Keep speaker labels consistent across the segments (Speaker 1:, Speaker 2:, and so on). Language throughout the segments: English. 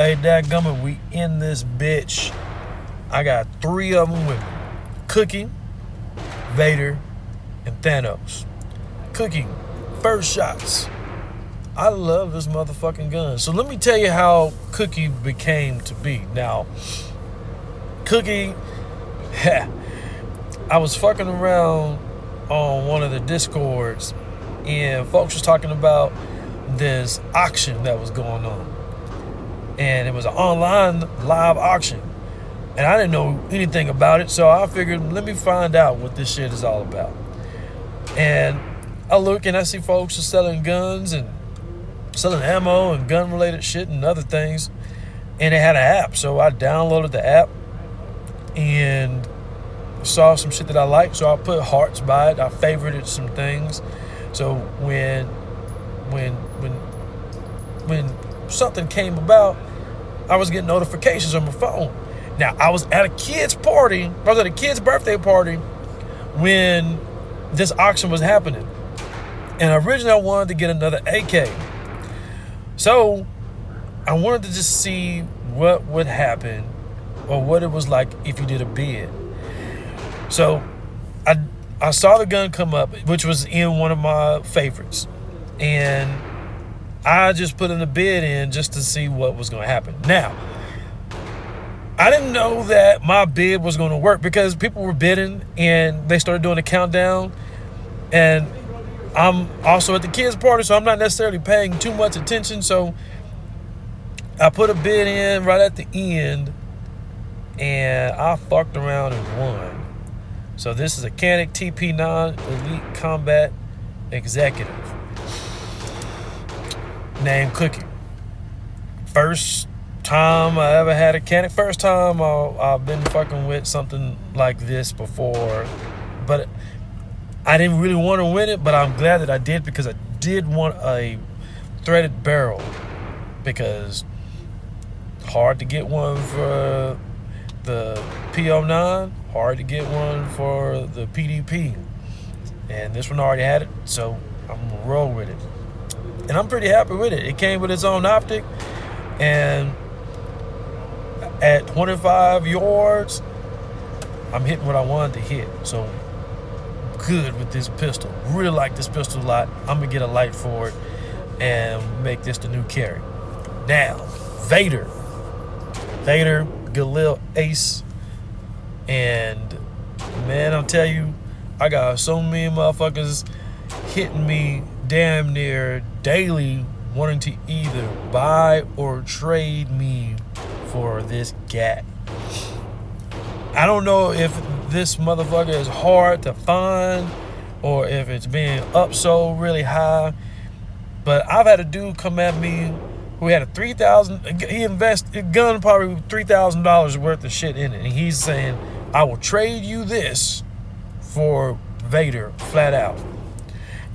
Speaker 1: Hey, dadgummit, we in this bitch. I got 3 of them with me. Cookie, Vader, and Thanos. Cookie, first shots. I love this motherfucking gun. So let me tell you how Cookie became to be. Now, Cookie, I was fucking around on one of the Discords, and folks was talking about this auction that was going on. And it was an online live auction. And I didn't know anything about it, so I figured, let me find out what this shit is all about. And I look and I see folks are selling guns and selling ammo and gun-related shit and other things. And it had an app, so I downloaded the app and saw some shit that I liked, so I put hearts by it. I favorited some things. So when something came about, I was getting notifications on my phone. Now, I was at a kid's party. I was at a kid's birthday party when this auction was happening. And originally I wanted to get another AK. So I wanted to just see what would happen or what it was like if you did a bid. So I saw the gun come up, which was in one of my favorites. And I just put in a bid in just to see what was going to happen. Now, I didn't know that my bid was going to work because people were bidding and they started doing a countdown. And I'm also at the kids' party, so I'm not necessarily paying too much attention. So I put a bid in right at the end and I fucked around and won. So this is a Canik TP9 Elite Combat Executive named Cookie. First time I ever had a Canik. First time I've been fucking with something like this before. But I didn't really want to win it, but I'm glad that I did because I did want a threaded barrel. Because hard to get one for the P09, hard to get one for the PDP. And this one already had it, so I'm gonna roll with it. And I'm pretty happy with it. It came with its own optic, and at 25 yards, I'm hitting what I wanted to hit. So good with this pistol. Really like this pistol a lot. I'm gonna get a light for it and make this the new carry. Now, Vader Galil Ace, and man, I'll tell you, I got so many motherfuckers hitting me damn near daily wanting to either buy or trade me for this gat. I don't know if this motherfucker is hard to find or if it's being upsold really high, but I've had a dude come at me who had a $3,000, he invested gun probably $3,000 worth of shit in it, and he's saying, I will trade you this for Vader flat out.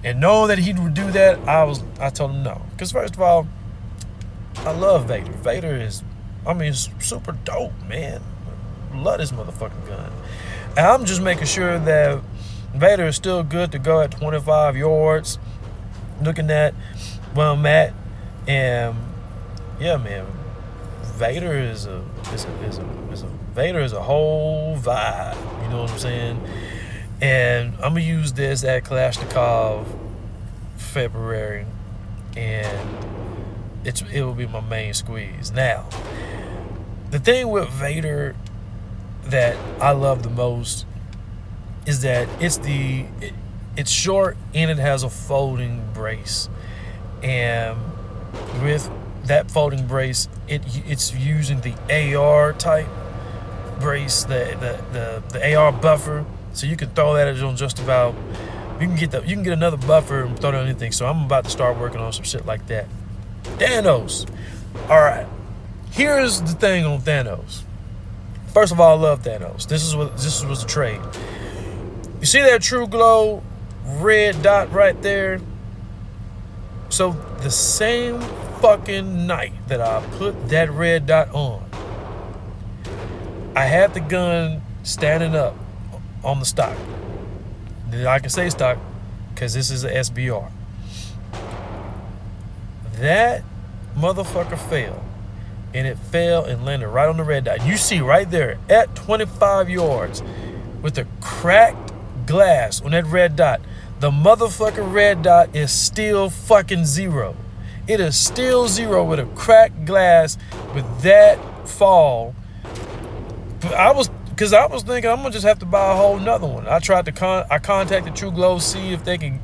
Speaker 1: And knowing that he would do that, I told him no. Because first of all, I love Vader. Vader is, super dope, man. Love this motherfucking gun. And I'm just making sure that Vader is still good to go at 25 yards. Looking at where I'm at, and yeah, man, Vader is a whole vibe. You know what I'm saying? And I'm gonna use this at Kalashnikov February, and it will be my main squeeze. Now, the thing with Vader that I love the most is that it's short and it has a folding brace, and with that folding brace, it's using the AR type brace, the AR buffer. So you can throw that on just about. You can get another buffer and throw it on anything. So I'm about to start working on some shit like that. Thanos. All right. Here's the thing on Thanos. First of all, I love Thanos. This was a trade. You see that True Glow red dot right there? So the same fucking night that I put that red dot on, I had the gun standing up on the stock. I can say stock because this is a SBR. That motherfucker fell and it fell and landed right on the red dot. You see right there at 25 yards with the cracked glass on that red dot. The motherfucking red dot is still fucking 0. It is still 0 with a cracked glass with that fall. But I was thinking I'm gonna just have to buy a whole nother one. I tried to I contacted True Glow, see if they could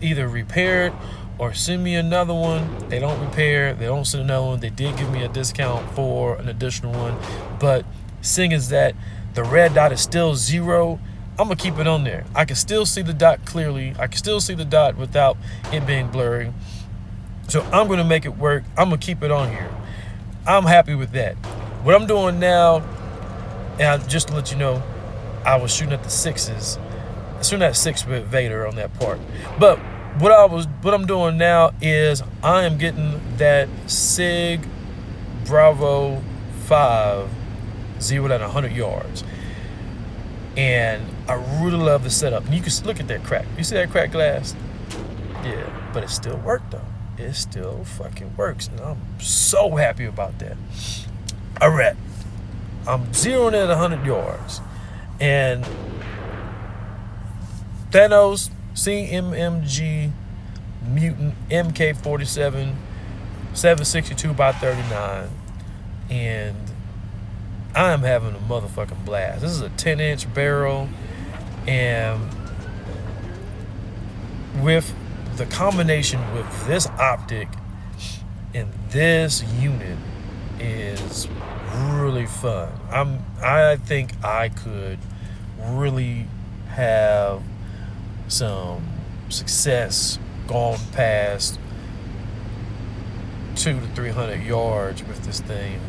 Speaker 1: either repair it or send me another one. They don't repair, they don't send another one. They did give me a discount for an additional one, but seeing as that the red dot is still 0, I'm gonna keep it on there. I can still see the dot clearly. I can still see the dot without it being blurry. So I'm gonna make it work. I'm gonna keep it on here. I'm happy with that. What I'm doing now, and just to let you know, I was shooting at the 6s. Shooting at 6 with Vader on that part. But what I'm doing now is I am getting that SIG Bravo 5 zeroed at 100 yards. And I really love the setup. And you can look at that crack. You see that cracked glass? Yeah, but it still worked though. It still fucking works. And I'm so happy about that. All right. I'm zeroing at 100 yards. And Thanos CMMG Mutant MK47 762 by 39. And I am having a motherfucking blast. This is a 10-inch barrel. And with the combination with this optic and this unit is really fun. I think I could really have some success going past 200 to 300 yards with this thing,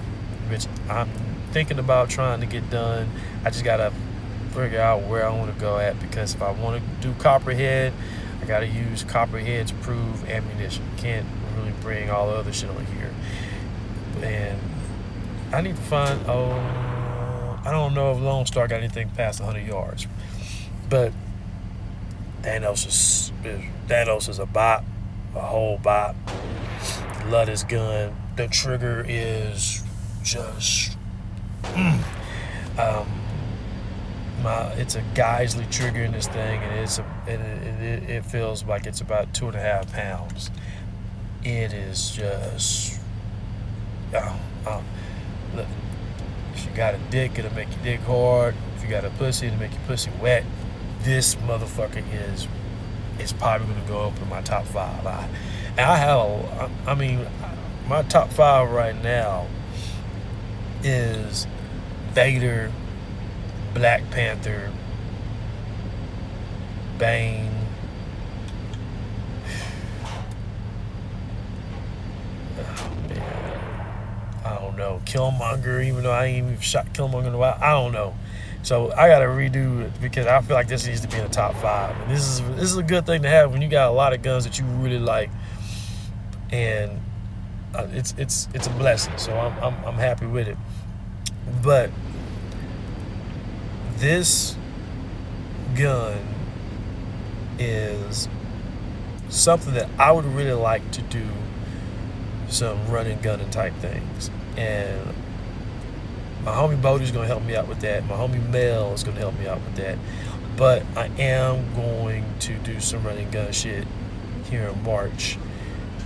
Speaker 1: which I'm thinking about trying to get done. I just gotta figure out where I want to go at, because if I want to do copperhead, I gotta use copperhead approved ammunition. Can't really bring all the other shit on here. And I need to find, I don't know if Lone Star got anything past 100 yards, but Thanos is a bop, a whole bop. Love this gun. The trigger is just, it's a Geisley trigger in this thing, and it feels like it's about 2.5 pounds. It is just, look, if you got a dick, it'll make your dick hard. If you got a pussy, it'll make your pussy wet. This motherfucker is probably gonna go up in my top 5. My top 5 right now is Vader, Black Panther, Bane, I don't know, Killmonger, even though I ain't even shot Killmonger in a while. I don't know. So I gotta redo it, because I feel like this needs to be in the top 5. And this is a good thing to have when you got a lot of guns that you really like, and it's a blessing. So I'm happy with it. But this gun is something that I would really like to do some running gunning type things, and my homie Bodie's gonna help me out with that. My homie Mel is gonna help me out with that. But I am going to do some running gun shit here in March,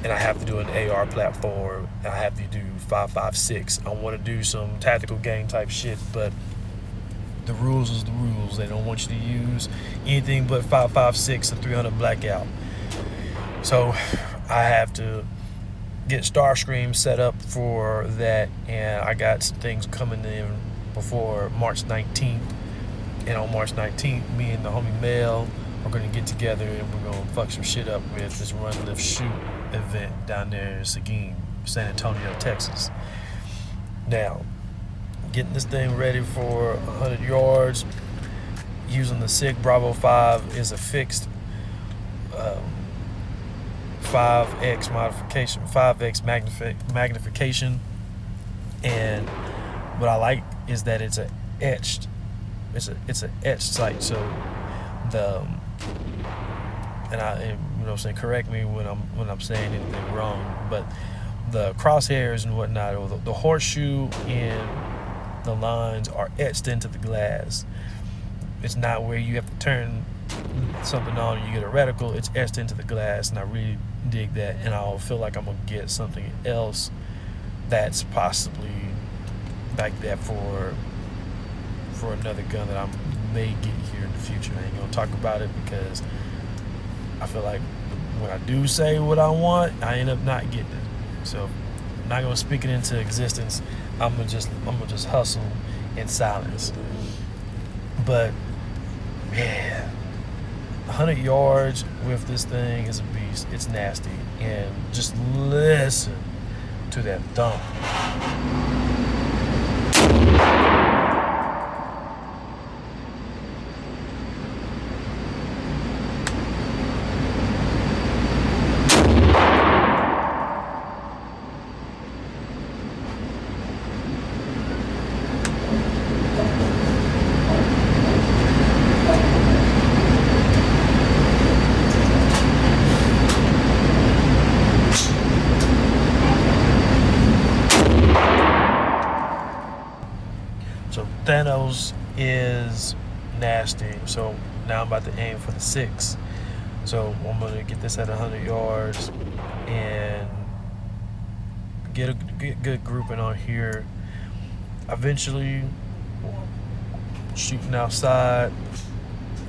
Speaker 1: and I have to do an AR platform. I have to do 5.56. I want to do some tactical game type shit, but the rules is the rules. They don't want you to use anything but 5.56 and 300 blackout. So I have to get Starscream set up for that, and I got some things coming in before March 19th. And on March 19th, me and the homie Mel are going to get together, and we're going to fuck some shit up with this run, lift, shoot event down there in Seguin, San Antonio, Texas. Now, getting this thing ready for 100 yards using the SIG Bravo 5 is a fixed 5x modification, 5x magnification, and what I like is that it's a etched, it's an etched sight. So and you know what I'm saying, correct me when I'm saying anything wrong, but the crosshairs and whatnot, or the horseshoe and the lines are etched into the glass. It's not where you have to turn something on and you get a reticle. It's etched into the glass, and I really dig that. And I'll feel like I'm gonna get something else that's possibly like that for another gun that I may get here in the future. I ain't gonna talk about it because I feel like when I do say what I want, I end up not getting it. So I'm not gonna speak it into existence. I'm gonna just hustle in silence. But man, 100 yards with this thing is a beast. It's nasty, and just listen to that thump. So Thanos is nasty. So now I'm about to aim for the 6. So I'm gonna get this at 100 yards and get good grouping on here. Eventually, shooting outside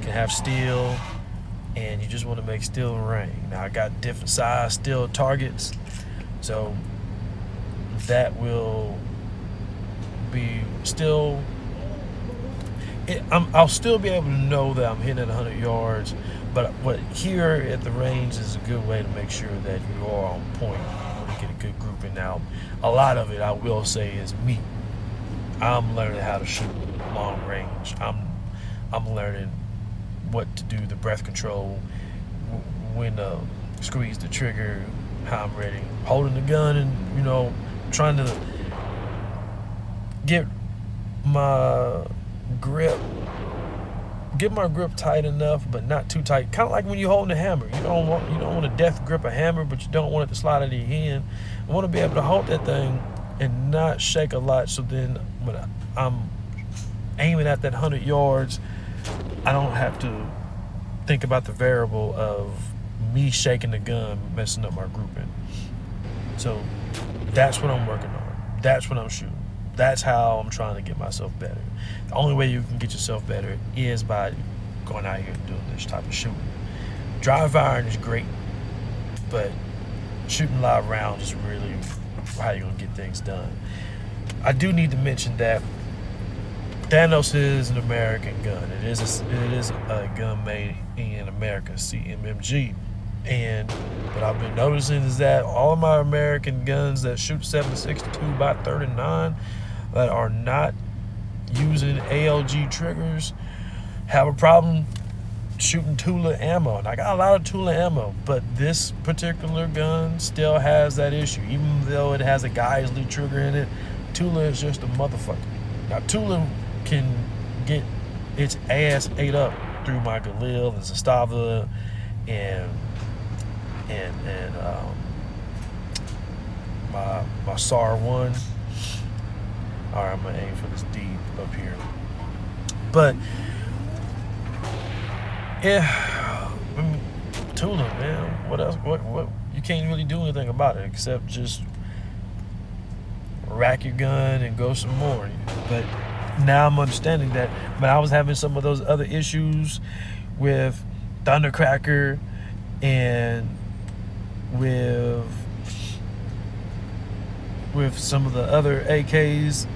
Speaker 1: can have steel, and you just want to make steel rain. Now I got different size steel targets, so that will be still. I'll still be able to know that I'm hitting at 100 yards, but what here at the range is a good way to make sure that you are on point. You want to get a good grouping. Now, a lot of it I will say is me. I'm learning how to shoot long range. I'm learning what to do, the breath control, when to squeeze the trigger, how I'm ready, holding the gun, and trying to get my grip tight enough, but not too tight. Kind of like when you're holding a hammer. You don't want to death grip a hammer, but you don't want it to slide out of your hand. I want to be able to hold that thing and not shake a lot, so then when I'm aiming at that 100 yards, I don't have to think about the variable of me shaking the gun, messing up my grouping. So that's what I'm working on. That's what I'm shooting. That's how I'm trying to get myself better. The only way you can get yourself better is by going out here and doing this type of shooting. Dry firing is great, but shooting live rounds is really how you're gonna get things done. I do need to mention that Thanos is an American gun. It is a gun made in America, CMMG. And what I've been noticing is that all of my American guns that shoot 7.62 by 39 that are not using ALG triggers have a problem shooting Tula ammo. And I got a lot of Tula ammo, but this particular gun still has that issue. Even though it has a Geisley trigger in it, Tula is just a motherfucker. Now Tula can get its ass ate up through my Galil and Zastava and my SAR 1. All right, I'm gonna aim for this D up here. But yeah, Tula, man. What else? What? You can't really do anything about it except just rack your gun and go some more. But now I'm understanding that. But I was having some of those other issues with Thundercracker and with some of the other AKs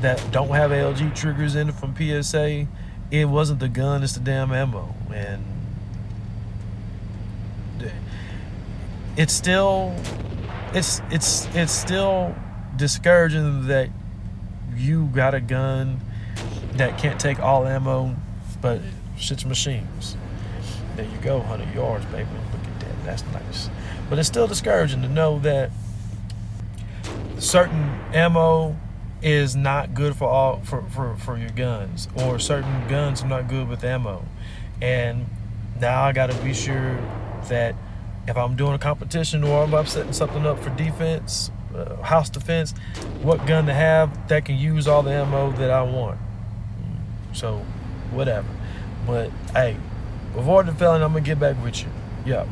Speaker 1: that don't have ALG triggers in it from PSA. It wasn't the gun, it's the damn ammo. And it's still discouraging that you got a gun that can't take all ammo, but shit's machines. There you go, 100 yards, baby. Look at that, that's nice. But it's still discouraging to know that certain ammo is not good for your guns, or certain guns are not good with ammo. And now I got to be sure that if I'm doing a competition or I'm setting something up for defense, house defense, what gun to have that can use all the ammo that I want. So, whatever. But hey, avoid the felony. I'm gonna get back with you. Yep.